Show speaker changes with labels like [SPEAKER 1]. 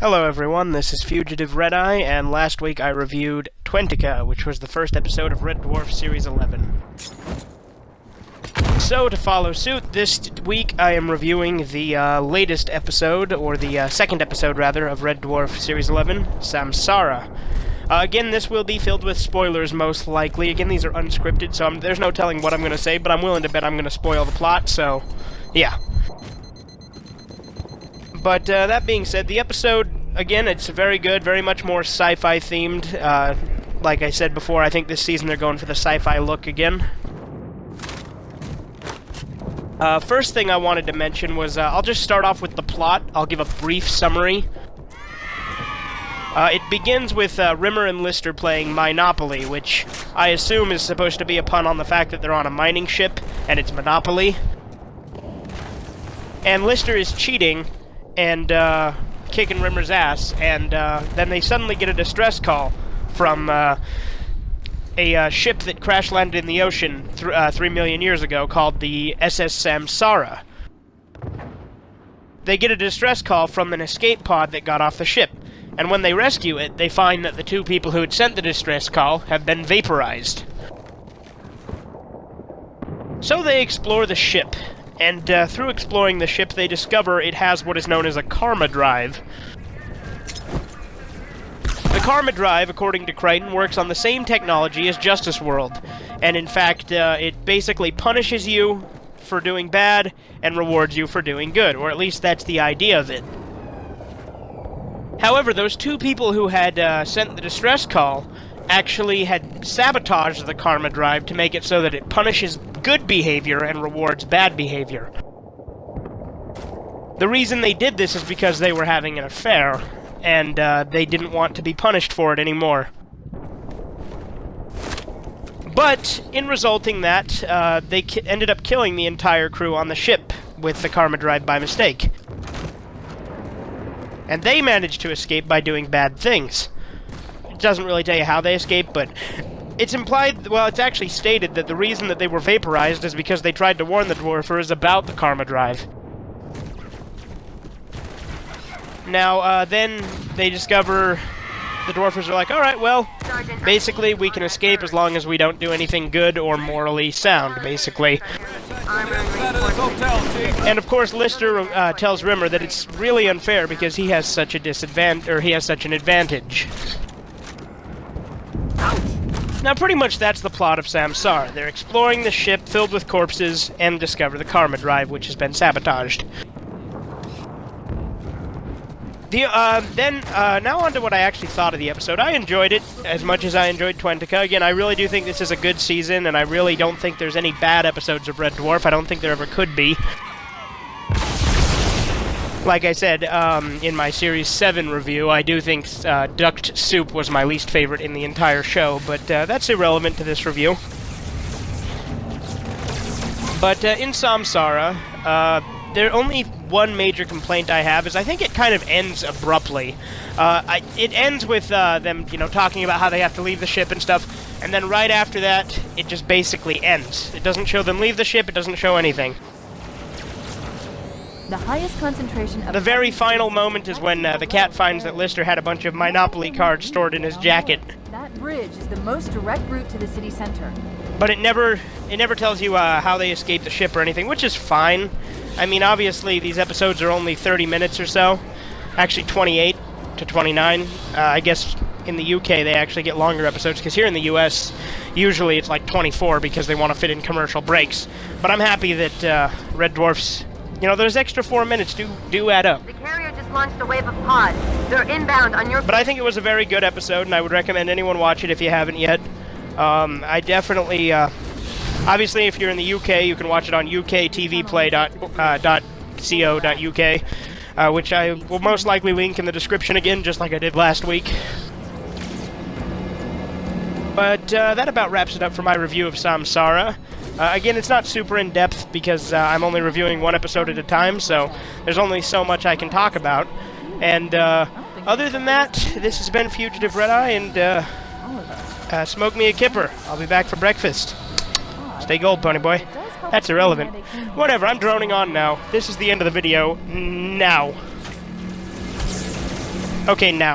[SPEAKER 1] Hello everyone, this is Fugitive Red-Eye, and last week I reviewed Twentica, which was the first episode of Red Dwarf Series 11. So, to follow suit, this week I am reviewing the latest episode, or the second episode, rather, of Red Dwarf Series 11, Samsara. Again, this will be filled with spoilers, most likely. Again, these are unscripted, so there's no telling what I'm going to say, but I'm willing to bet I'm going to spoil the plot, so yeah. But that being said, the episode, again, it's very good, very much more sci-fi themed. Like I said before, I think this season they're going for the sci-fi look again. First thing I wanted to mention was, I'll just start off with the plot. I'll give a brief summary. It begins with Rimmer and Lister playing Monopoly, which I assume is supposed to be a pun on the fact that they're on a mining ship, and it's Monopoly. And Lister is cheating and kicking Rimmer's ass, and then they suddenly get a distress call from a ship that crash-landed in the ocean 3 million years ago called the SS Samsara. They get a distress call from an escape pod that got off the ship, and when they rescue it, they find that the two people who had sent the distress call have been vaporized. So they explore the ship, and through exploring the ship, they discover it has what is known as a karma drive. The karma drive, according to Crichton, works on the same technology as Justice World, and in fact, it basically punishes you for doing bad and rewards you for doing good, or at least that's the idea of it. However, those two people who had sent the distress call actually had sabotaged the karma drive to make it so that it punishes good behavior and rewards bad behavior. The reason they did this is because they were having an affair, and they didn't want to be punished for it anymore. But, in resulting that, they ended up killing the entire crew on the ship with the karma drive by mistake. And they managed to escape by doing bad things. It doesn't really tell you how they escaped, but it's implied, well, it's actually stated that the reason that they were vaporized is because they tried to warn the Dwarfers about the karma drive. Now, then they discover the Dwarfers are like, alright, well, basically we can escape as long as we don't do anything good or morally sound, basically. And of course, Lister tells Rimmer that it's really unfair because he has such a disadvantage, or he has such an advantage. Now, pretty much that's the plot of Samsara. They're exploring the ship filled with corpses and discover the karma drive, which has been sabotaged. Now on to what I actually thought of the episode. I enjoyed it as much as I enjoyed Twentica. Again, I really do think this is a good season, and I really don't think there's any bad episodes of Red Dwarf. I don't think there ever could be. Like I said, in my Series 7 review, I do think Ducked Soup was my least favorite in the entire show, but that's irrelevant to this review. But in Samsara, there only one major complaint I have is I think it kind of ends abruptly. It ends with them, talking about how they have to leave the ship and stuff, and then right after that, it just basically ends. It doesn't show them leave the ship, it doesn't show anything.
[SPEAKER 2] The highest concentration of...
[SPEAKER 1] The very final moment is when the cat finds that Lister had a bunch of Monopoly cards stored in his jacket.
[SPEAKER 2] That bridge is the most direct route to the city center.
[SPEAKER 1] But it never tells you how they escaped the ship or anything, which is fine. I mean, obviously, these episodes are only 30 minutes or so. Actually, 28 to 29. I guess in the UK they actually get longer episodes, because here in the US, usually it's like 24 because they want to fit in commercial breaks. But I'm happy that Red Dwarf's, those extra 4 minutes do add up.
[SPEAKER 3] The carrier just launched a wave of pods. They're inbound on your...
[SPEAKER 1] But I think it was a very good episode, and I would recommend anyone watch it if you haven't yet. I definitely... Obviously, if you're in the UK, you can watch it on uktvplay.co.uk, which I will most likely link in the description again, just like I did last week. But that about wraps it up for my review of Samsara. Again, it's not super in-depth because I'm only reviewing one episode at a time, so there's only so much I can talk about. And other than that, this has been Fugitive Red-Eye, and smoke me a kipper. I'll be back for breakfast. Stay gold, pony boy. That's irrelevant. Whatever, I'm droning on now. This is the end of the video. Now. Okay, now.